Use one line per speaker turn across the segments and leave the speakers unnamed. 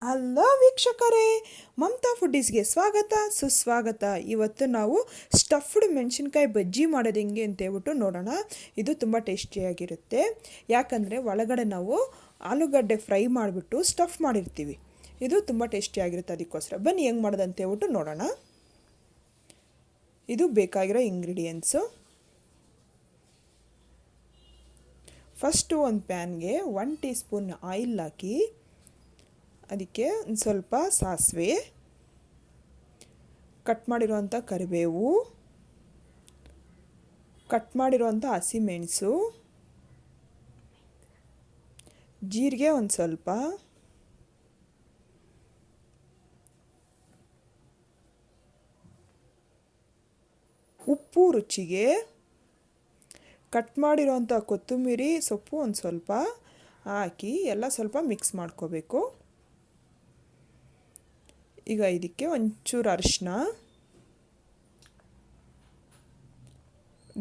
Hello ವೀಕ್ಷಕರೇ, ಮಮತಾ ಫುಡೀಸ್ಗೆ ಸ್ವಾಗತ ಸುಸ್ವಾಗತ. ಇವತ್ತು ನಾವು ಸ್ಟಫ್ಡ್ ಮೆಣಸಿನ್ಕಾಯಿ ಬಜ್ಜಿ ಮಾಡೋದು ಹೆಂಗೆ ಅಂತ ಹೇಳ್ಬಿಟ್ಟು ನೋಡೋಣ. ಇದು ತುಂಬ ಟೇಸ್ಟಿಯಾಗಿರುತ್ತೆ. ಯಾಕಂದರೆ ಒಳಗಡೆ ನಾವು ಆಲೂಗಡ್ಡೆ ಫ್ರೈ ಮಾಡಿಬಿಟ್ಟು ಸ್ಟಫ್ ಮಾಡಿರ್ತೀವಿ. ಇದು ತುಂಬ ಟೇಸ್ಟಿಯಾಗಿರುತ್ತೆ. ಅದಕ್ಕೋಸ್ಕರ ಬನ್ನಿ ಹೆಂಗೆ ಮಾಡೋದು ಅಂತ ಹೇಳ್ಬಿಟ್ಟು ನೋಡೋಣ. ಇದು ಬೇಕಾಗಿರೋ ಇಂಗ್ರೀಡಿಯೆಂಟ್ಸು. ಫಸ್ಟು ಒಂದು ಪ್ಯಾನ್ಗೆ 1 ಟೀ ಸ್ಪೂನ್ ಆಯಿಲ್ ಹಾಕಿ ಅದಕ್ಕೆ ಒಂದು ಸ್ವಲ್ಪ ಸಾಸಿವೆ, ಕಟ್ ಮಾಡಿರೋವಂಥ ಕರಿಬೇವು, ಕಟ್ ಮಾಡಿರೋವಂಥ ಹಸಿಮೆಣಸು, ಜೀರಿಗೆ ಒಂದು ಸ್ವಲ್ಪ, ಉಪ್ಪು ರುಚಿಗೆ, ಕಟ್ ಮಾಡಿರೋವಂಥ ಕೊತ್ತಂಬರಿ ಸೊಪ್ಪು ಒಂದು ಸ್ವಲ್ಪ ಹಾಕಿ ಎಲ್ಲ ಸ್ವಲ್ಪ ಮಿಕ್ಸ್ ಮಾಡ್ಕೋಬೇಕು. ಈಗ ಇದಕ್ಕೆ ಒಂಚೂರು ಅರಿಶಿನ,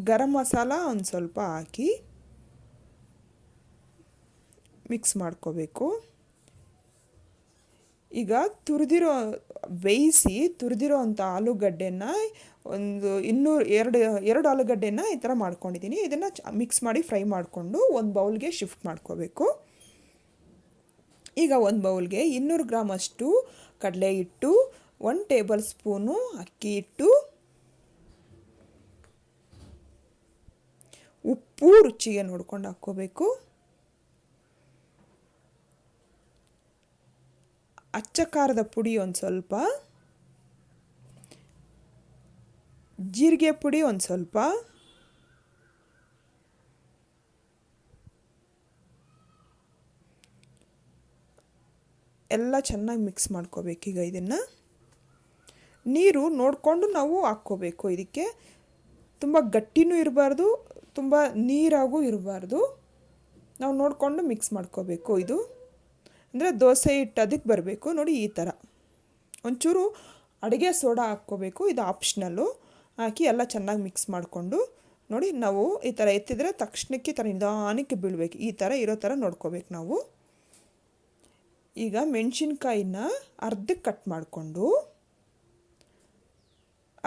ಗರಂ ಮಸಾಲ ಒಂದು ಸ್ವಲ್ಪ ಹಾಕಿ ಮಿಕ್ಸ್ ಮಾಡ್ಕೋಬೇಕು. ಈಗ ತುರಿದಿರೋ ಅಂಥ ಆಲೂಗಡ್ಡೆನ ಒಂದು 200 ಆಲೂಗಡ್ಡೆನ ಈ ಥರ ಮಾಡ್ಕೊಂಡಿದ್ದೀನಿ. ಇದನ್ನು ಮಿಕ್ಸ್ ಮಾಡಿ ಫ್ರೈ ಮಾಡಿಕೊಂಡು ಒಂದು ಬೌಲ್ಗೆ ಶಿಫ್ಟ್ ಮಾಡ್ಕೋಬೇಕು. ಈಗ ಒಂದು ಬೌಲ್ಗೆ 200 ಗ್ರಾಮ್ ಅಷ್ಟು ಕಡಲೆ ಹಿಟ್ಟು, 1 ಟೇಬಲ್ ಸ್ಪೂನು ಅಕ್ಕಿ ಹಿಟ್ಟು, ಉಪ್ಪು ರುಚಿಗೆ ನೋಡ್ಕೊಂಡು ಹಾಕ್ಕೋಬೇಕು, ಅಚ್ಚ ಖಾರದ ಪುಡಿ ಒಂದು ಸ್ವಲ್ಪ, ಜೀರಿಗೆ ಪುಡಿ ಒಂದು ಸ್ವಲ್ಪ, ಎಲ್ಲ ಚೆನ್ನಾಗಿ ಮಿಕ್ಸ್ ಮಾಡ್ಕೋಬೇಕು. ಈಗ ಇದನ್ನು ನೀರು ನೋಡಿಕೊಂಡು ನಾವು ಹಾಕ್ಕೋಬೇಕು. ಇದಕ್ಕೆ ತುಂಬ ಗಟ್ಟಿನೂ ಇರಬಾರ್ದು, ತುಂಬ ನೀರಾಗೂ ಇರಬಾರ್ದು. ನಾವು ನೋಡಿಕೊಂಡು ಮಿಕ್ಸ್ ಮಾಡ್ಕೋಬೇಕು. ಇದು ಅಂದರೆ ದೋಸೆ ಹಿಟ್ಟು ಅದಕ್ಕೆ ಬರಬೇಕು ನೋಡಿ. ಈ ಥರ ಒಂಚೂರು ಅಡುಗೆ ಸೋಡಾ ಹಾಕ್ಕೋಬೇಕು. ಇದು ಆಪ್ಷನಲ್ಲು. ಹಾಕಿ ಎಲ್ಲ ಚೆನ್ನಾಗಿ ಮಿಕ್ಸ್ ಮಾಡಿಕೊಂಡು ನೋಡಿ, ನಾವು ಈ ಥರ ಎತ್ತಿದ್ರೆ ತಕ್ಷಣಕ್ಕೆ ಈ ಥರ ನಿಧಾನಕ್ಕೆ ಬೀಳಬೇಕು. ಈ ಥರ ಇರೋ ಥರ ನೋಡ್ಕೋಬೇಕು ನಾವು. ಈಗ ಮೆಣಸಿನ್ಕಾಯಿನ ಅರ್ಧಕ್ಕೆ ಕಟ್ ಮಾಡಿಕೊಂಡು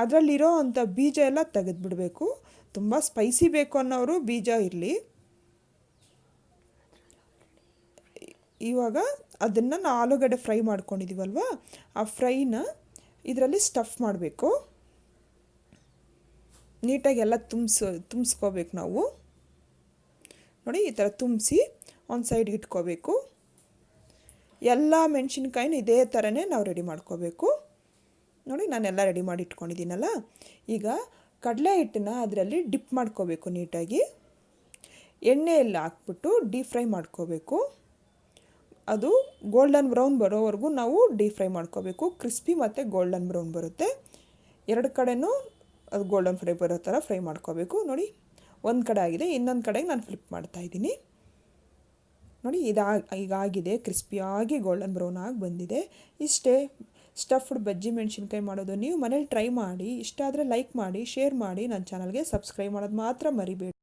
ಅದರಲ್ಲಿರೋ ಅಂಥ ಬೀಜ ಎಲ್ಲ ತೆಗೆದುಬಿಡಬೇಕು. ತುಂಬ ಸ್ಪೈಸಿ ಬೇಕು ಅನ್ನೋರು ಬೀಜ ಇರಲಿ. ಇವಾಗ ಅದನ್ನು ನಾವು ಆಲೂಗಡ್ಡೆ ಫ್ರೈ ಮಾಡ್ಕೊಂಡಿದ್ದೀವಲ್ವ, ಆ ಫ್ರೈನ ಇದರಲ್ಲಿ ಸ್ಟಫ್ ಮಾಡಬೇಕು. ನೀಟಾಗಿ ಎಲ್ಲ ತುಂಬಿಸ್ಕೋಬೇಕು ನಾವು ನೋಡಿ. ಈ ಥರ ತುಂಬಿಸಿ ಒಂದು ಸೈಡ್ಗೆ ಇಟ್ಕೋಬೇಕು. ಎಲ್ಲ ಮೆಣಸಿನ್ಕಾಯಿನ ಇದೇ ಥರನೇ ನಾವು ರೆಡಿ ಮಾಡ್ಕೋಬೇಕು ನೋಡಿ. ನಾನೆಲ್ಲ ರೆಡಿ ಮಾಡಿ ಇಟ್ಕೊಂಡಿದ್ದೀನಲ್ಲ. ಈಗ ಕಡಲೆ ಹಿಟ್ಟನ್ನ ಅದರಲ್ಲಿ ಡಿಪ್ ಮಾಡ್ಕೋಬೇಕು ನೀಟಾಗಿ. ಎಣ್ಣೆಯಲ್ಲಿ ಹಾಕ್ಬಿಟ್ಟು ಡೀಪ್ ಫ್ರೈ ಮಾಡ್ಕೋಬೇಕು. ಅದು ಗೋಲ್ಡನ್ ಬ್ರೌನ್ ಬರೋವರೆಗೂ ನಾವು ಡೀಪ್ ಫ್ರೈ ಮಾಡ್ಕೋಬೇಕು. ಕ್ರಿಸ್ಪಿ ಮತ್ತು ಗೋಲ್ಡನ್ ಬ್ರೌನ್ ಬರುತ್ತೆ. ಎರಡು ಕಡೆನೂ ಅದು ಗೋಲ್ಡನ್ ಫ್ರೈ ಬರೋ ಥರ ಫ್ರೈ ಮಾಡ್ಕೋಬೇಕು ನೋಡಿ. ಒಂದು ಕಡೆ ಆಗಿದೆ, ಇನ್ನೊಂದು ಕಡೆಗೆ ನಾನು ಫ್ಲಿಪ್ ಮಾಡ್ತಾಯಿದ್ದೀನಿ ನೋಡಿ. ಈಗಾಗಿದೆ, ಕ್ರಿಸ್ಪಿಯಾಗಿ ಗೋಲ್ಡನ್ ಬ್ರೌನ್ ಆಗಿ ಬಂದಿದೆ. ಇಷ್ಟೇ ಸ್ಟಫ್ಡ್ ಬಜ್ಜಿ ಮೆಣಸಿನ್ಕಾಯಿ ಮಾಡೋದು. ನೀವು ಮನೇಲಿ ಟ್ರೈ ಮಾಡಿ. ಇಷ್ಟ ಆದರೆ ಲೈಕ್ ಮಾಡಿ, ಶೇರ್ ಮಾಡಿ. ನನ್ನ ಚಾನಲ್ಗೆ ಸಬ್ಸ್ಕ್ರೈಬ್ ಮಾಡೋದು ಮಾತ್ರ ಮರಿಬೇಡಿ.